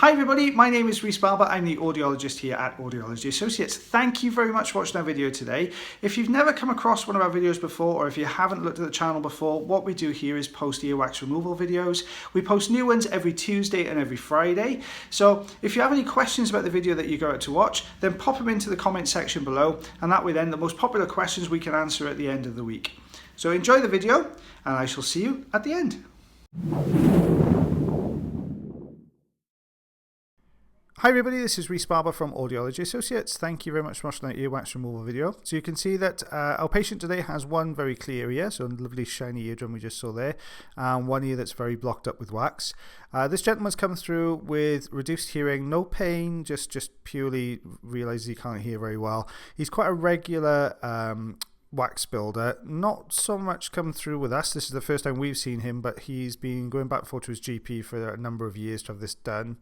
Hi everybody, my name is Rhys Barber. I'm the audiologist here at Audiology Associates. Thank you very much for watching our video today. If you've never come across one of our videos before, or if you haven't looked at the channel before, what we do here is post earwax removal videos. We post new ones every Tuesday and every Friday. So if you have any questions about the video that you go out to watch, then pop them into the comment section below, and that way then the most popular questions we can answer at the end of the week. So enjoy the video, and I shall see you at the end. Hi everybody, this is Rhys Barber from Audiology Associates. Thank you very much for watching that earwax removal video. So you can see that our patient today has one very clear ear, so a lovely shiny eardrum we just saw there, and one ear that's very blocked up with wax. This gentleman's come through with reduced hearing, no pain, just purely realises he can't hear very well. He's quite a regular wax builder, not so much come through with us. This is the first time we've seen him, but he's been going back and forth to his GP for a number of years to have this done.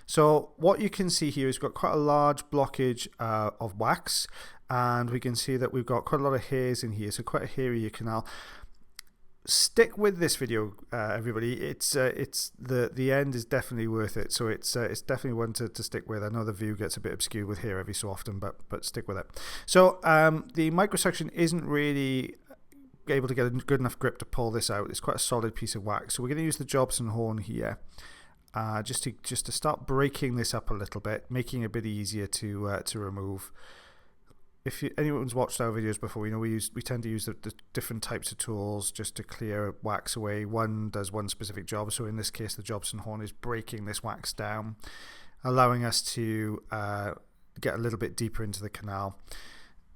So what you can see here is we've got quite a large blockage of wax, and we can see that we've got quite a lot of hairs in here, so quite a hairy ear canal. Stick with this video, everybody. It's the end is definitely worth it. So it's definitely one to stick with. I know the view gets a bit obscured with hair every so often, but stick with it. So the microsuction isn't really able to get a good enough grip to pull this out. It's quite a solid piece of wax. So we're going to use the Jobson horn here, just to start breaking this up a little bit, making it a bit easier to remove. If anyone's watched our videos before, you know we tend to use the different types of tools just to clear wax away. One does one specific job, so in this case the Jobson horn is breaking this wax down, allowing us to get a little bit deeper into the canal.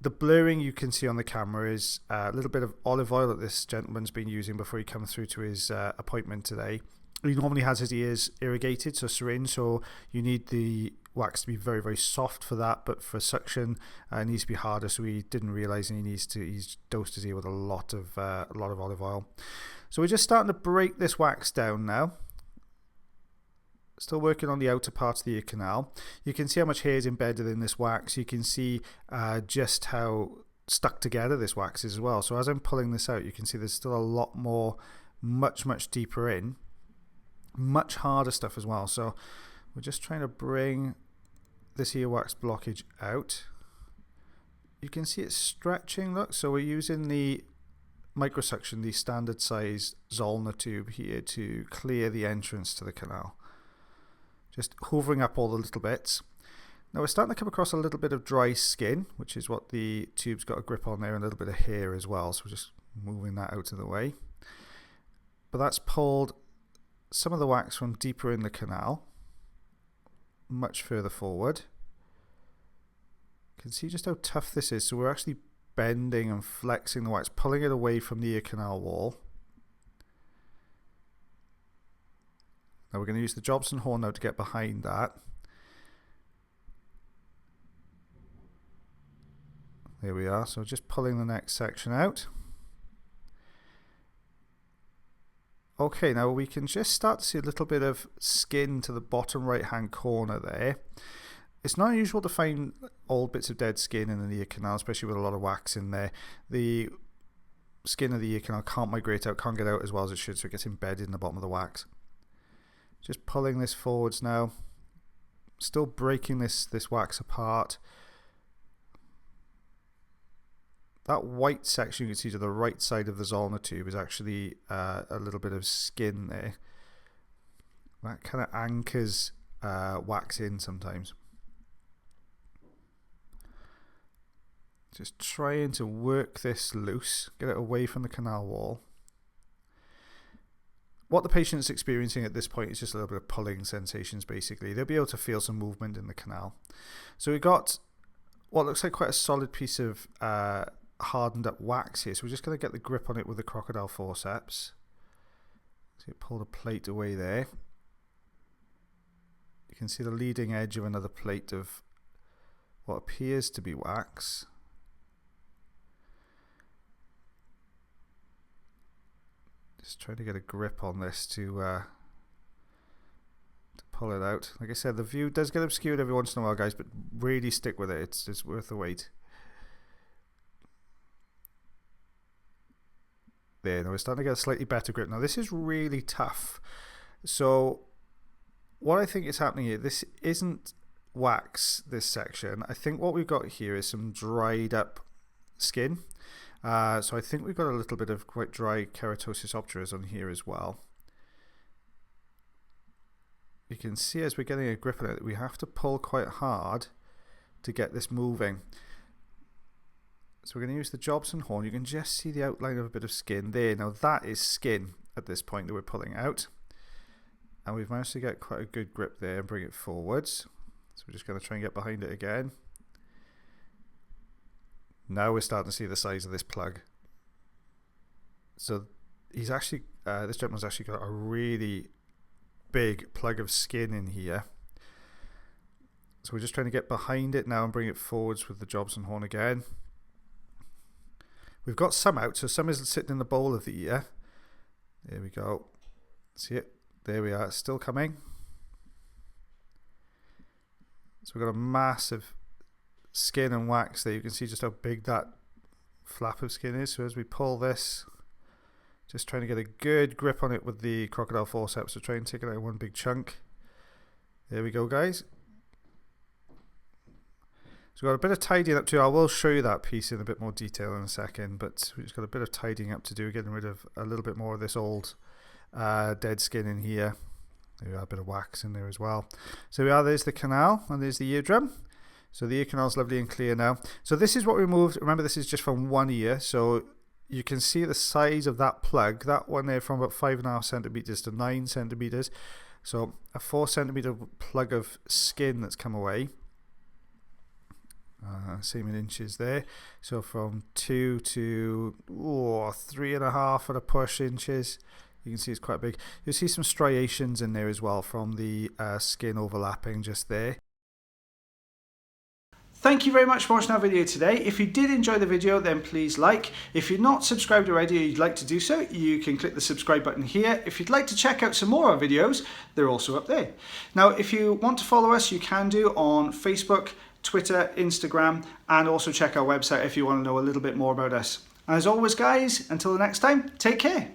The blurring you can see on the camera is a little bit of olive oil that this gentleman's been using before he comes through to his appointment today. He normally has his ears irrigated, so syringe, so you need the wax to be very, very soft for that, but for suction it needs to be harder, so he didn't realise he's dosed his ear with a lot of olive oil. So we're just starting to break this wax down now. Still working on the outer part of the ear canal. You can see how much hair is embedded in this wax. You can see just how stuck together this wax is as well. So as I'm pulling this out, you can see there's still a lot more, much deeper in, much harder stuff as well. So we're just trying to bring this earwax blockage out. You can see it's stretching, look. So we're using the microsuction, the standard size Zollner tube here, to clear the entrance to the canal. Just hovering up all the little bits. Now we're starting to come across a little bit of dry skin, which is what the tube's got a grip on there, and a little bit of hair as well. So we're just moving that out of the way. But that's pulled some of the wax from deeper in the canal, much further forward. You can see just how tough this is. So we're actually bending and flexing the wax, pulling it away from the ear canal wall. Now we're going to use the Jobson horn now to get behind that. There we are. So just pulling the next section out. Okay, now we can just start to see a little bit of skin to the bottom right hand corner there. It's not unusual to find old bits of dead skin in the ear canal, especially with a lot of wax in there. The skin of the ear canal can't migrate out, can't get out as well as it should, so it gets embedded in the bottom of the wax. Just pulling this forwards now, still breaking this wax apart. That white section you can see to the right side of the Zollner tube is actually a little bit of skin there. That kind of anchors wax in sometimes. Just trying to work this loose, get it away from the canal wall. What the patient's experiencing at this point is just a little bit of pulling sensations, basically. They'll be able to feel some movement in the canal. So we've got what looks like quite a solid piece of hardened up wax here. So we're just going to get the grip on it with the crocodile forceps. So you pull the plate away there. You can see the leading edge of another plate of what appears to be wax. Just trying to get a grip on this to pull it out. Like I said, the view does get obscured every once in a while, guys, but really stick with it. It's worth the wait. There, now we're starting to get a slightly better grip. Now this is really tough. So what I think is happening here, this isn't wax, this section. I think what we've got here is some dried up skin. So I think we've got a little bit of quite dry keratosis obturas on here as well. You can see as we're getting a grip on it, we have to pull quite hard to get this moving. So we're going to use the Jobson horn. You can just see the outline of a bit of skin there. Now that is skin at this point that we're pulling out. And we've managed to get quite a good grip there and bring it forwards. So we're just going to try and get behind it again. Now we're starting to see the size of this plug. So he's actually, this gentleman's actually got a really big plug of skin in here. So we're just trying to get behind it now and bring it forwards with the Jobson horn again. We've got some out, so some is sitting in the bowl of the ear. There we go. See it? There we are. It's still coming. So we've got a massive skin and wax there. You can see just how big that flap of skin is. So as we pull this, just trying to get a good grip on it with the crocodile forceps. So try and take it out in one big chunk. There we go, guys. So we've got a bit of tidying up to do. I will show you that piece in a bit more detail in a second, but we've just got a bit of tidying up to do, getting rid of a little bit more of this old dead skin in here. There we are, a bit of wax in there as well. So we are, there's the canal and there's the eardrum. So the ear canal is lovely and clear now. So this is what we removed. Remember, this is just from one ear. So you can see the size of that plug. That one there from about 5.5 centimeters to 9 centimeters. So a 4 centimeter plug of skin that's come away. Same in inches there. So from 2 to 3.5 at a push inches. You can see it's quite big. You'll see some striations in there as well from the skin overlapping just there. Thank you very much for watching our video today. If you did enjoy the video, then please like. If you're not subscribed already and you'd like to do so, you can click the subscribe button here. If you'd like to check out some more of our videos, they're also up there. Now, if you want to follow us, you can do on Facebook, Twitter, Instagram, and also check our website if you want to know a little bit more about us. As always, guys, until the next time, take care.